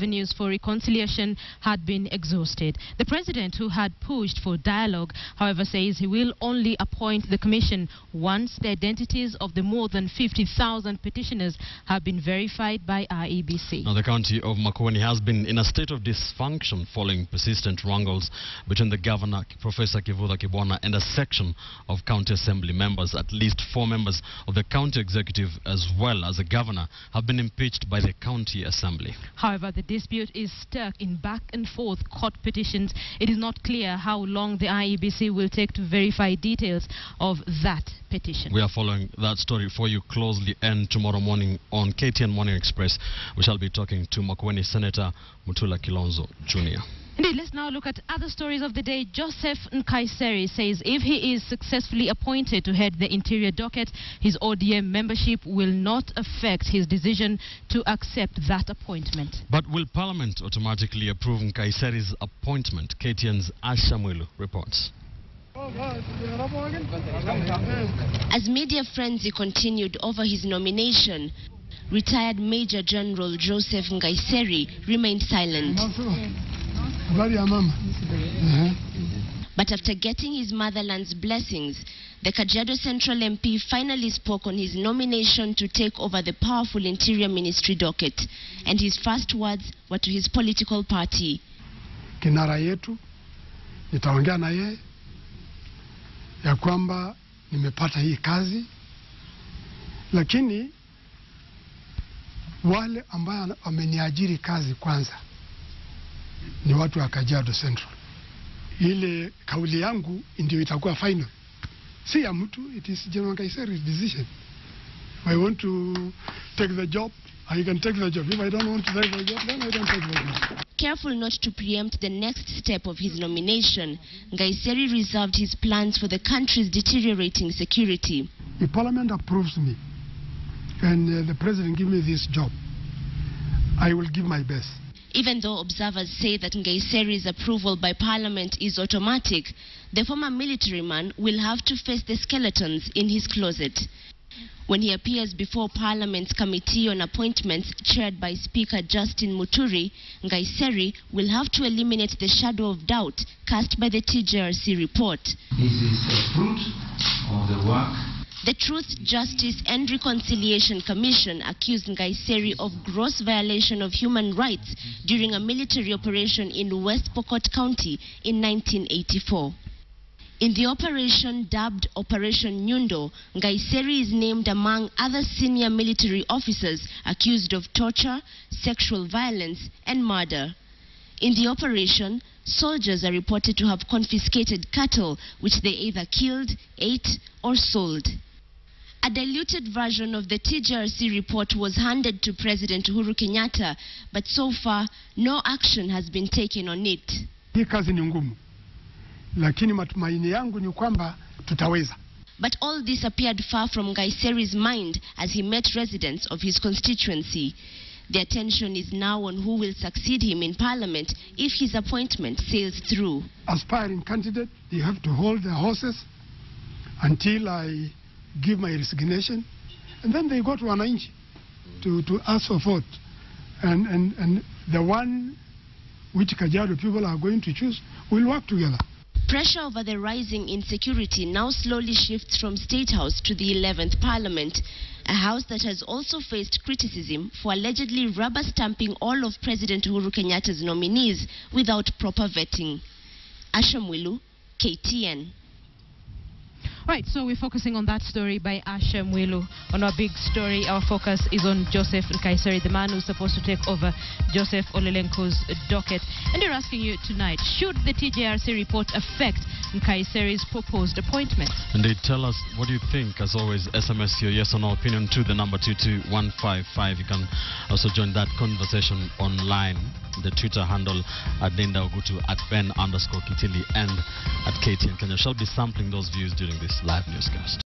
avenues for reconciliation had been exhausted. The president, who had pushed for dialogue, however, says he will only appoint the commission once the identities of the more than 50,000 petitioners have been verified by IEBC. Now, the county of Makueni has been in a state of dysfunction following persistent wrangles between the governor, Professor Kivutha Kibwana, and a section of county assembly members. At least 4 members of the county executive, as well as the governor, have been impeached by the county assembly. However, the dispute is stuck in back and forth court petitions. It is not clear how long the IEBC will take to verify details of that petition. We are following that story for you closely, and tomorrow morning on KTN Morning Express, we shall be talking to Makueni Senator Mutula Kilonzo Jr. Indeed, let's now look at other stories of the day. Joseph Nkaissery says if he is successfully appointed to head the Interior Docket, his ODM membership will not affect his decision to accept that appointment. But will Parliament automatically approve Nkaissery's appointment? KTN's Asha Mwilu reports. As media frenzy continued over his nomination, retired Major General Joseph Nkaissery remained silent. But after getting his motherland's blessings, the Kajiado Central MP finally spoke on his nomination to take over the powerful Interior Ministry docket, and his first words were to his political party. Kinara yetu, nitaongea na yeye ya kwamba nimepata hii kazi, lakini wale ambao wameniajiri kazi kwanza ni watu wa Kajiado Central. Ile kauli yangu ndio itakuwa final, si ya mtu. It is General Nkaissery's decision. If I want to take the job, I can take the job. If I don't want to take the job, then I don't take the job. Careful not to preempt the next step of his nomination, Nkaissery reserved his plans for the country's deteriorating security. If Parliament approves me and the President gives me this job, I will give my best. Even though observers say that Nkaissery's approval by Parliament is automatic, the former military man will have to face the skeletons in his closet. When he appears before Parliament's Committee on Appointments, chaired by Speaker Justin Muturi, Nkaissery will have to eliminate the shadow of doubt cast by the TJRC report. This is the fruit of the work. The Truth, Justice and Reconciliation Commission accused Nkaissery of gross violation of human rights during a military operation in West Pokot County in 1984. In the operation dubbed Operation Nyundo, Nkaissery is named among other senior military officers accused of torture, sexual violence and murder. In the operation, soldiers are reported to have confiscated cattle which they either killed, ate or sold. A diluted version of the TJRC report was handed to President Uhuru Kenyatta, but so far, no action has been taken on it. Hii kazi ni ngumu, lakini matumaini yangu ni kwamba tutaweza. But all this appeared far from Nkaissery's mind as he met residents of his constituency. The attention is now on who will succeed him in Parliament if his appointment sails through. Aspiring candidate, they have to hold their horses until I give my resignation, and then they go to wananchi to ask for vote, and the one which Kajiado people are going to choose will work together. Pressure over the rising insecurity now slowly shifts from State House to the 11th Parliament, a house that has also faced criticism for allegedly rubber stamping all of President Uhuru Kenyatta's nominees without proper vetting. Asha Mwilu, KTN. Right, so we're focusing on that story by Asha Mwilu. On our big story, our focus is on Joseph Nkaissery, the man who's supposed to take over Joseph Olelenko's docket. And we're asking you tonight, should the TJRC report affect Nkaissery's proposed appointment? And they tell us what do you think. As always, SMS your yes or no opinion to the number 22155. You can also join that conversation online. The Twitter handle at Linda Ogutu, at Ben_Kitili, and at KTN Kenya. Shall be sampling those views during this live newscast.